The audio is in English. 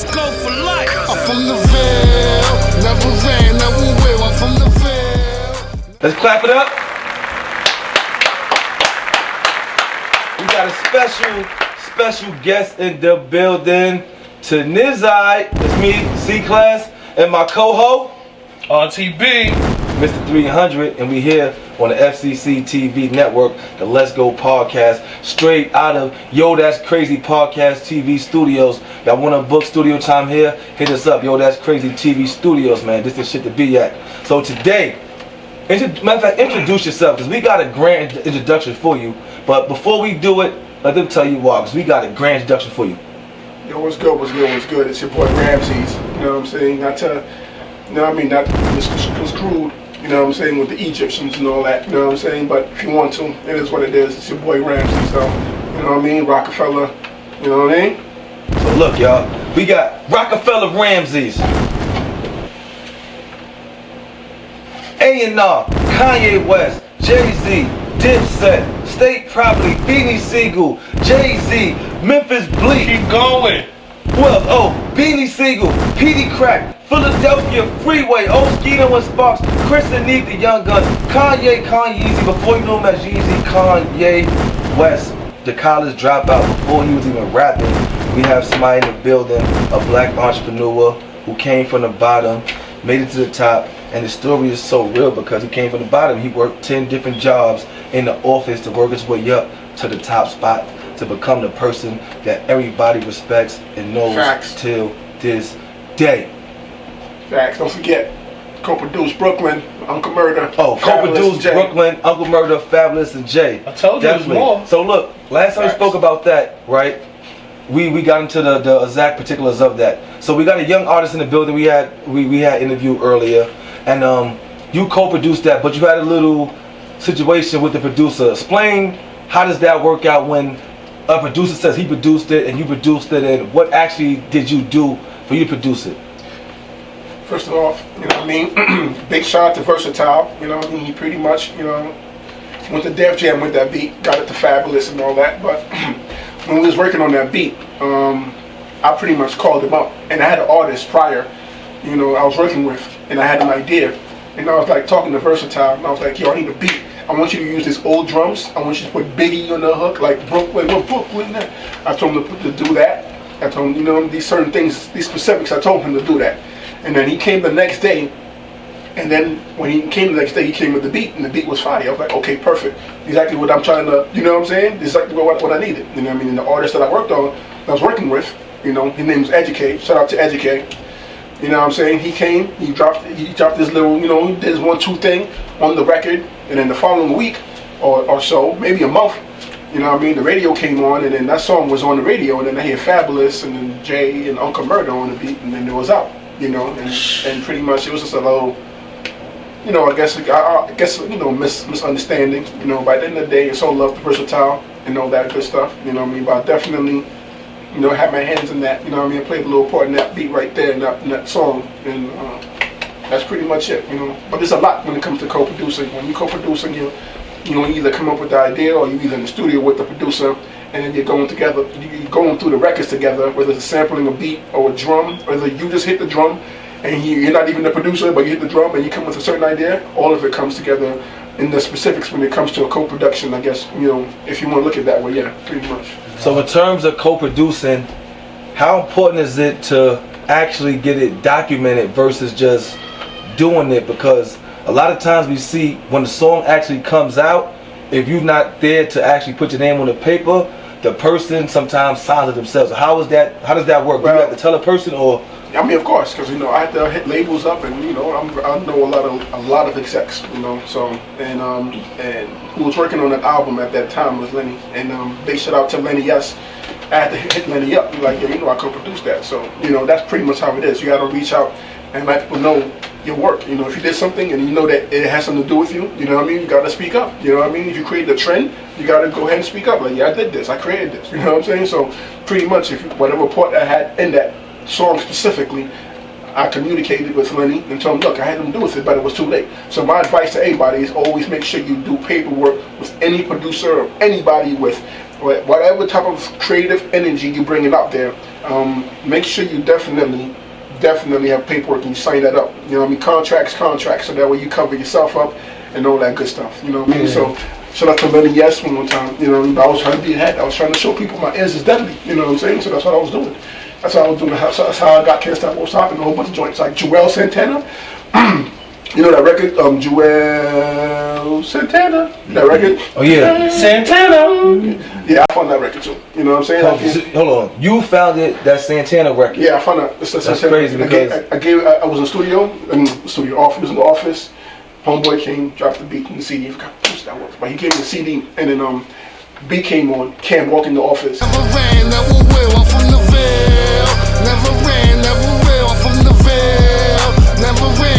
let's go for life. I'm from the Ville, never ran, never will. I'm from the Ville. Let's clap it up. We got a special guest in the building. To Nizai, it's me, C-Class, and my co-host, RTB, Mr. 300, and we here on the Fcc Tv Network, the Let's Go podcast, straight out of Yo That's Crazy Podcast TV Studios. Y'all want to book studio time here? Hit us up, Yo That's Crazy TV Studios, man. This is shit to be at. So today, matter of fact, introduce yourself, because we got a grand introduction for you. But before we do it, let them tell you why, because we got a grand introduction for you. Yo, what's good, what's good, what's good? It's your boy Ramses, you know what I'm saying? Not to, you know what I mean, not misconstrued, you know what I'm saying, with the Egyptians and all that, you know what I'm saying? But if you want to, it is what it is. It's your boy Ramses, so, you know what I mean? Rockefeller, you know what I mean? So look, y'all, we got ROCAFELLA RAMSES, A&R, Kanye West, Jayz, Dipset, State Property, Beanie Siegel, Jayz, Memphis Bleak. keep going. Who else? Oh, Beanie Siegel, PD Crack, Philadelphia Freeway, Skeeto and Sparks, Chris and Neat, the Young Guns, Kanye before you know him as Yeezy, Kanye West, the college dropout before he was even rapping. We have somebody in the building, a black entrepreneur who came from the bottom, made it to the top, and the story is so real because he came from the bottom. He worked 10 different jobs in the office to work his way up to the top spot, to become the person that everybody respects and knows. Facts. Till this day. Facts, don't forget, co-produced Brooklyn, Uncle Murda. Oh, Fabulous, co-produced Jay. Brooklyn, Uncle Murda, Fabulous, and Jay. I told you Definitely. there's more. So look, last time we Facts. spoke about that, right? We got into the exact particulars of that. So we got a young artist in the building. We had interviewed earlier, and you co-produced that, but you had a little situation with the producer. Explain how does that work out when a producer says he produced it and you produced it, and what actually did you do for you to produce it? First of all, you know what I mean? Big shout out to Versatile, you know what I mean? He pretty much, you know, went to Def Jam with that beat, got it to Fabulous and all that, but when we was working on that beat, I pretty much called him up, and I had an artist prior, you know, I was working with, and I had an idea, and I was like talking to Versatile, and I was like, yo, I need a beat. I want you to use these old drums. I want you to put Biggie on the hook, like Brooklyn, what Brooklyn? I told him to do that. I told him, you know, these certain things, these specifics, I told him to do that. And then he came the next day, and then when he came the next day, he came with the beat, and the beat was fire. I was like, okay, perfect. Exactly what I'm trying to, you know what I'm saying? Exactly what I needed. You know what I mean? And the artist that I worked on, that I was working with, you know, his name was Educate. Shout out to Educate. You know what I'm saying? He came, he dropped this little, you know, he did his 1-2 thing on the record, and then the following week or so, maybe a month, you know what I mean, the radio came on, and then that song was on the radio, and then I hear Fabulous and then Jay and Uncle Murda on the beat, and then it was out, you know, and pretty much it was just a little, you know, I guess you know, misunderstanding, you know. By the end of the day, it's all love to Versatile and all that good stuff, you know what I mean, but I definitely, you know, had my hands in that, you know what I mean, I played a little part in that beat right there in that song, and that's pretty much it, you know. But there's a lot when it comes to co-producing. When you co-producing, you know, you either come up with the idea, or you either in the studio with the producer, and then you're going together, you're going through the records together, whether it's a sampling a beat or a drum, whether you just hit the drum, and you're not even the producer, but you hit the drum and you come with a certain idea, all of it comes together in the specifics when it comes to a co-production, I guess, you know, if you want to look at it that way, yeah, pretty much. So in terms of co-producing, how important is it to actually get it documented versus just doing it? Because a lot of times we see when the song actually comes out, if you're not there to actually put your name on the paper, the person sometimes signs it themselves. How does that work? Well, you have to tell a person, or? I mean, of course, because, you know, I had to hit labels up, and, you know, I know a lot of execs, you know, so, and who was working on that album at that time was Lenny, and big shout out to Lenny, yes. I had to hit Lenny up, be like, yo, you know, I co-produced that, so, you know, that's pretty much how it is. You got to reach out and let people know your work. You know, if you did something and you know that it has something to do with you, you know what I mean, you got to speak up, you know what I mean? If you created a trend, you got to go ahead and speak up, like, yeah, I did this, I created this, you know what I'm saying? So, pretty much, if whatever part I had in that song specifically, I communicated with Lenny and told him, look, I had him do with it, but it was too late. So my advice to everybody is always make sure you do paperwork with any producer or anybody with whatever type of creative energy you bring it out there, make sure you definitely have paperwork and you sign that up. You know what I mean? Contracts, so that way you cover yourself up and all that good stuff. You know what I mean? So shout out to Benny Yes one more time. You know, I was trying to be ahead. I was trying to show people my ears is deadly. You know what I'm saying? So that's what I was doing. That's how I was doing. That's how I got Can't Stop Won't Stop and a whole bunch of joints like Juelz Santana. You know that record, Juelz Santana. That record. Oh yeah, Santana. Yeah, I found that record too. You know what I'm saying? Hold on. You found that Santana record? Yeah, I found that. That's crazy because I was in the studio, office in the office. Homeboy came, dropped the beat in the CD. I forgot which that was, but he gave me the CD, and then beat came on. Cam walked in the office. Never ran, never will. I'm from the Ville. Never ran, never will. I'm from the Ville. Never ran.